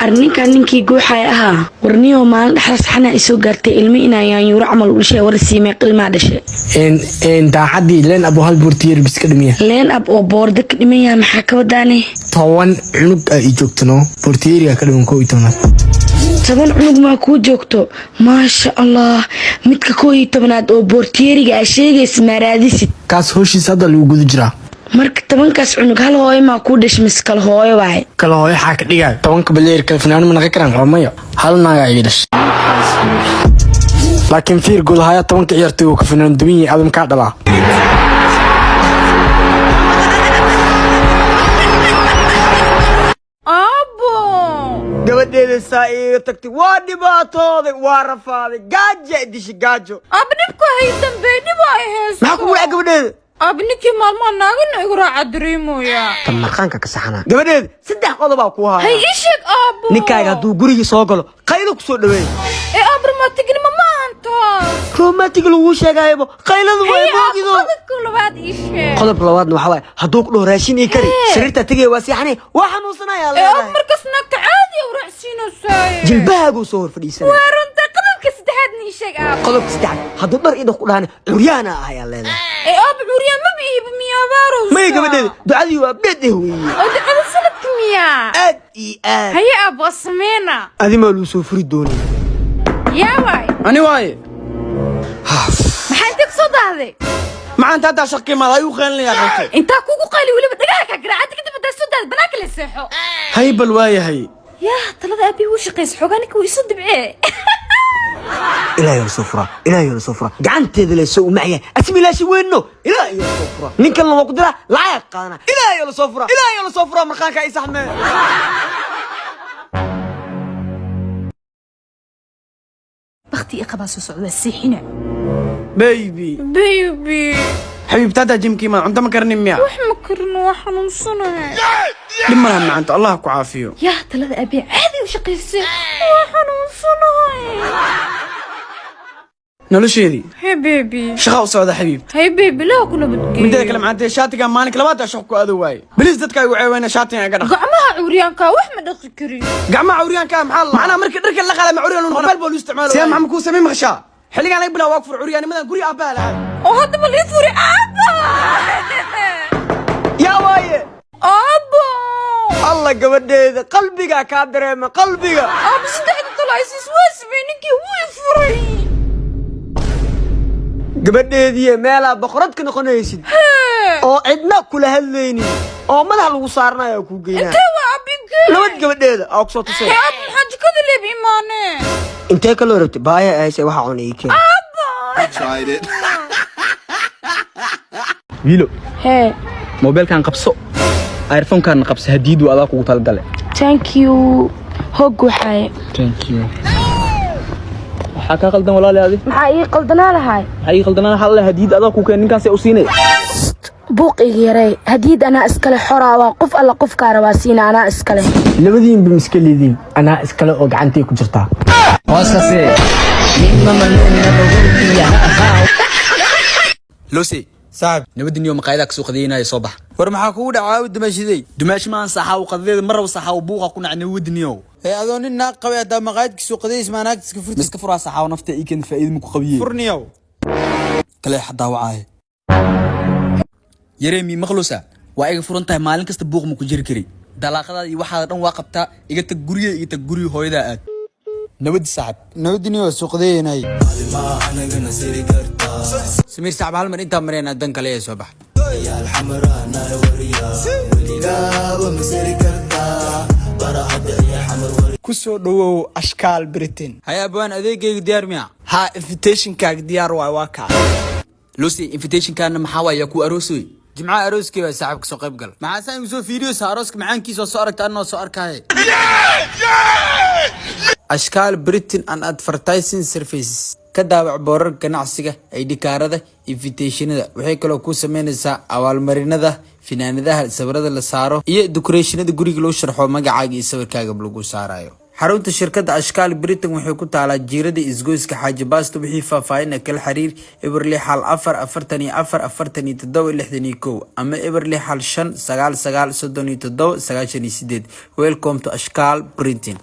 arninka ninkii guuxay ahaa warniyo maalin dhaxas xana isoo gaartay ilmi inayaan yuro camal u dhashay warsiimay qilma dhashay daacadii leen abo hal boortiyeer biska dhimiya leen ab oo boorda ka dhimaya maxaa ka wadaane 10 cunug ay joogtano boortiyeeriga ka dhiman 11 toban cunug ma ku joogto ma sha Allah midka 11aad oo boortiyeeriga ay sheegaysa maraadisid kaas hooshis hadda lagu gudu jiraa marka tobankaas cunug hal hooyo ma ku dhashmis kala hooyo waay kala hooyo xaa ka dhigay tobanka baleerka fanaan ma naga karan qamayo hal naaga ay dhash laakiin fiir golaha tobanka ciyaartooy oo ka fanaan duwin adam ka dhala gabadheeda saa'iga tagtay waa dhibaatooday waa rafaaday gaajo dishi gaajo abnibku hay dambeeyba ay hees maxaa ku wacay gabadheeda abniki maalmo naagana igu raaca dareemoya tamarqaanka ka saxana gabadheeda saddex qodob baa ku haaya hay ishig aabo ninkaaga hadduu guriga soo galo qaylo ku soo dhaweey abarmatigna ma maanta romantic lagu sheegaybo qayladu way boogido qodob labaadna waxa waay hadduu ku dhoo raashin ii kari sariirta tagay waa siixanay waa xanuunsanaya leedahay markas naagta caadi u raacsiinaysaa jilbaagu soo hor fadhiisanay waranta qodobka saddexaad ni sheeg aabo qodobka saddexaad hadduu dhar ii ku dhaana curyaana ayaa leedahay aab curyaa ma biib miya baro may gabadheeda ducadii waa beed weeyii oo ducada sanadka miya aad ii aad haya aabo sameena adima lu soo furi doonay yaa waay ani waay maxay soo daaday ma anta hada shaqi ma lagu qeynaya qantay inta kugu qayli waliba dhagaha ka garaacad kadib hada soo daad banaanka la seexo hay bal waayahay yaa talada abi uu shaqeys xogaanka uu isu dibcee إلهي الصفرة إلهي الصفرة قعنت هذا اللي سووا معي أسمي لا شيء وينه إلهي الصفرة نين كان الله قدرة لا يقانا إلهي الصفرة إلهي الصفرة من خانك عيسى حمد بختي إقباس وسعود السيحنا بيبي حبيبتي هذا جيم كيما أنت مكرني مياه وح مكرنا وحنون صنع لما هم أنت الله كعافيه يا تلذ أبي عادي وشقي السيح وحنون صنع نلوشيدي هي بيبي شخاو سعودة حبيبتي هي بيبي لا كنا بتقول من ذلك لما أنت شاتي كان مالك لبات أشوفكوا أذواي بليز دتك وعيوين شاتي يا جدع قعمها عريان كا وأحمد أخكري قعمها عريان كا محل معنا مركز اللي قال عريان ونقبل بولو استعماله سيام محمد كوسة مين مغشاه حلي قال يبلا واقف عريان مثلا قري أباله وهذا اللي يفوري أبا يا واي أبا الله قبل قلبي كادر ما قلبي أبا صدق طلع يسوس بينك هو يفوري gabadheedii meela boqorad ka noqonaysid oo cidna kula hadlaynin oo madax lagu saarnayo ku geeyna inta waa abige labad gabadheeda oo soo tusay ab xaj kada leeb iimaane intee kala rabtay baaya ayse waxa cunay keen I tried it. Wilo hey موبايل كان قبصو ايرفون كان قبص هديد وادا كوgu tal galay thank you hog waxay thank you waxa ka qaldan walaalaadi maxaa ii qaldanaa lahay ay qaldanaa hal hadiid adaa ku keen ninkaas ay u siinay buuq igeeray hadiid ana iskale xoraa waa qof alla qof ka rabaa siina ana iskale labadiin bimiskalidiin ana iskale oo gacantay ku jirtaa hoosase لوسي صاحب نبدي يوم قايدك سوق دينا يصبح ورمحا كو دعاو دمشيدي دماش ما انصحا وقضيه مره وصحا وبوقا كنا نودنيو هي اظن ان قوي هذا مقايدك سوق ديس ما ناك تسكفرت مسكفرا صحا ونفته اي كان فائد مكو قويه فرنيو كلا حدا وعاي يريمي مخلوسا وايغ فرنتها مالين كست بوق مكو جير كري دلاقدا اي waxa dhan waa qabta iga tag guriga iga tag guriga hooyada aad nabad saxab نودنيو سوق ديناي سمير صعب هالمر انت مرينا دنك ليه صباح يا الحمراء نار وريا والقلاب مسير كرتا برهد يا حمر وريا كسو دو اشكال بريتين هيا ابوان اديقيق ديار ميا ها انفيتيشن كاك ديار واكا لوسي انفيتيشن كان محاوا يكو اروسوي جمعة اروسكي با صاحبك سو قيب قال مع سان سو فيديو ساروسك معانكي سو اركت انو سو اركاي اشكال بريتين ان ادفرتايزنج سيرفيسز كدابع بورر ganacsiga ay dhikaarada invitationada waxay kale ku sameynaysaa awaalmarinada finaanadaha sawirada la saaro iyo decorationada guriga loo sharxo magacaaga iyo sawirkaaga lagu saarayo xarunta shirkadda ashkaal britain waxay ku taalaa jiirada isgoyska xaaji baasto wixii faahfaahin kala xiriir eberli xal 44447 ama eberli xal 59937 welcome to ashkaal britain